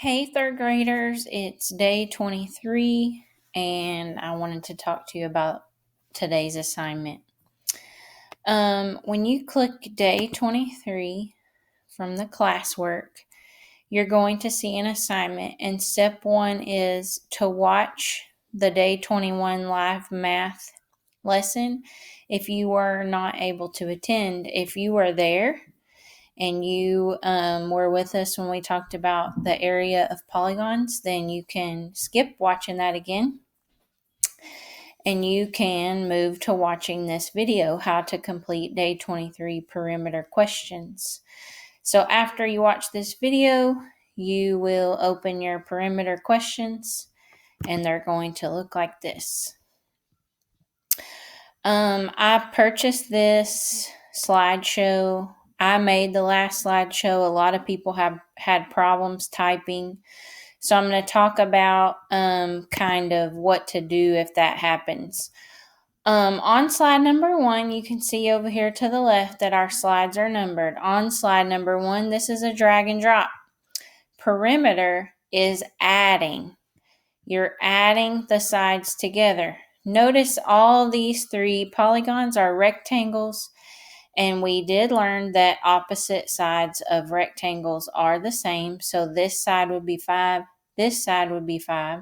Hey, third graders, it's day 23, and I wanted to talk to you about today's assignment. When you click day 23 from the classwork, you're going to see an assignment, and step 1 is to watch the day 21 live math lesson if you were not able to attend. If you were there, and you were with us when we talked about the area of polygons, then you can skip watching that again. And you can move to watching this video, how to complete day 23 perimeter questions. So after you watch this video, you will open your perimeter questions, and they're going to look like this. I purchased this slideshow. I made the last slideshow. A lot of people have had problems typing. So I'm going to talk about kind of what to do if that happens. On slide number 1, you can see over here to the left that our slides are numbered. On slide number 1, this is a drag and drop. Perimeter is adding. You're adding the sides together. Notice all these 3 polygons are rectangles, and we did learn that opposite sides of rectangles are the same. So this side would be 5, this side would be 5,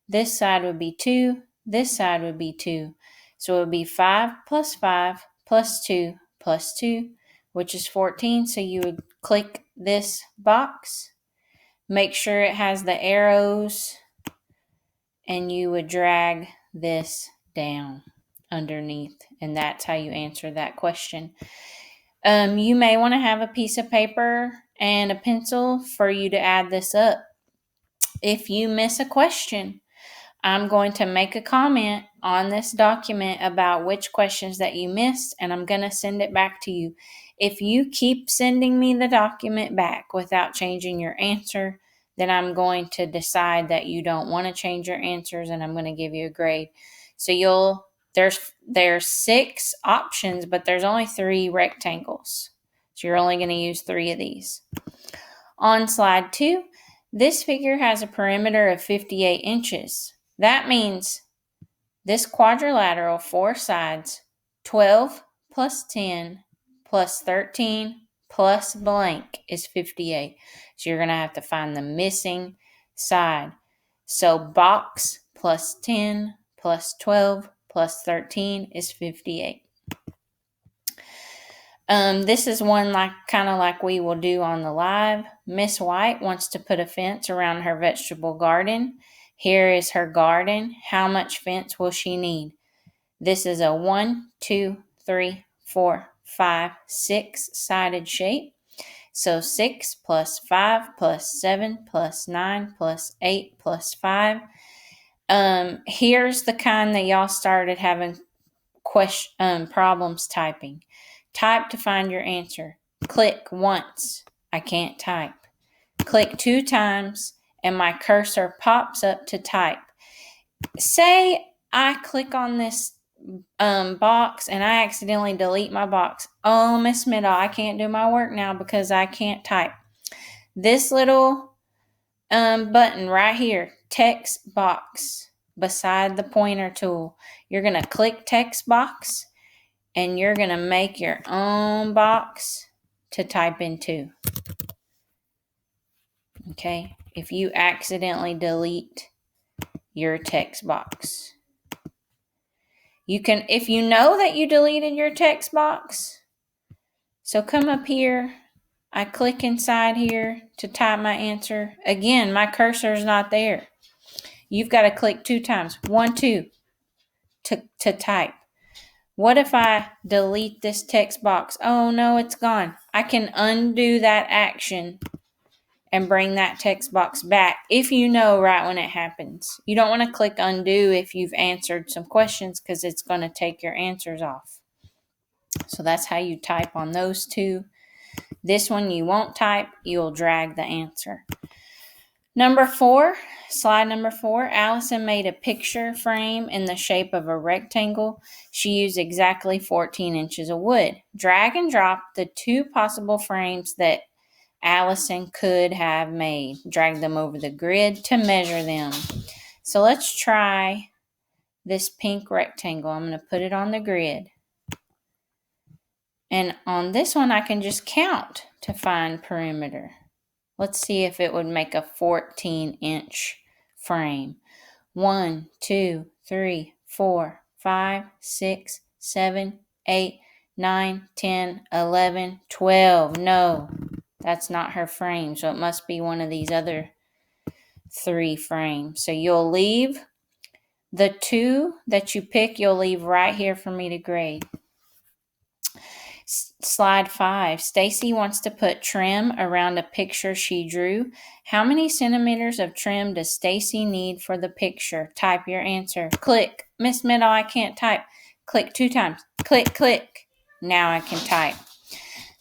this side would be 2, this side would be 2. So it would be 5 plus 2 plus 2, which is 14. So you would click this box, make sure it has the arrows, and you would drag this down underneath, and that's how you answer that question. You may want to have a piece of paper and a pencil for you to add this up. If you miss a question, I'm going to make a comment on this document about which questions that you missed, and I'm going to send it back to you. If you keep sending me the document back without changing your answer, then I'm going to decide that you don't want to change your answers, and I'm going to give you a grade. So there's 6 options, but there's only 3 rectangles. So you're only going to use 3 of these. On slide 2, this figure has a perimeter of 58 inches. That means this quadrilateral, 4 sides, 12 plus 10 plus 13 plus blank is 58. So you're going to have to find the missing side. So box plus 10 plus 12 plus 13 is 58. This is one kind of like we will do on the live. Miss White wants to put a fence around her vegetable garden. Here is her garden. How much fence will she need? This is a 1, 2, 3, 4, 5, 6-sided shape. So 6 plus 5 plus 7 plus 9 plus 8 plus 5. Here's the kind that y'all started having problems typing. Type to find your answer. Click once. I can't type. Click 2 times, and my cursor pops up to type. Say I click on this box and I accidentally delete my box. Oh, Miss Middle, I can't do my work now because I can't type. This little button right here, text box, beside the pointer tool, you're going to click text box, and you're going to make your own box to type into. Okay? If you accidentally delete your text box, you can, if you know that you deleted your text box, so come up here, I click inside here to type my answer. Again, my cursor is not there. You've got to click 2 times, 1, 2, to type. What if I delete this text box? Oh no, it's gone. I can undo that action and bring that text box back if you know right when it happens. You don't want to click undo if you've answered some questions because it's going to take your answers off. So that's how you type on those 2. This one you won't type, you'll drag the answer. Number 4, slide number 4, Allison made a picture frame in the shape of a rectangle. She used exactly 14 inches of wood. Drag and drop the 2 possible frames that Allison could have made. Drag them over the grid to measure them. So let's try this pink rectangle. I'm going to put it on the grid. And on this one, I can just count to find perimeter. Let's see if it would make a 14-inch frame. 1, 2, 3, 4, 5, 6, 7, 8, 9, 10, 11, 12. No, that's not her frame. So it must be one of these other 3 frames. So you'll leave the 2 that you pick, you'll leave right here for me to grade. Slide 5. Stacy wants to put trim around a picture she drew. How many centimeters of trim does Stacy need for the picture? Type your answer. Click. Miss Middle, I can't type. Click 2 times. Click, click. Now I can type.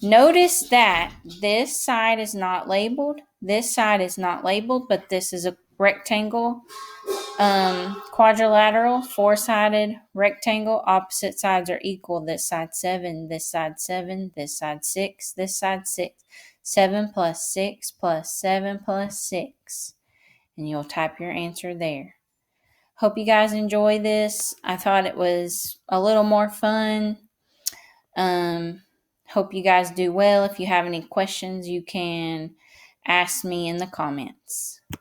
Notice that this side is not labeled. This side is not labeled, but this is a rectangle. Quadrilateral, 4-sided rectangle, opposite sides are equal. This side 7, this side 7, this side 6, this side 6. 7 plus 6 plus 7 plus 6. And you'll type your answer there. Hope you guys enjoy this. I thought it was a little more fun. Hope you guys do well. If you have any questions, you can ask me in the comments.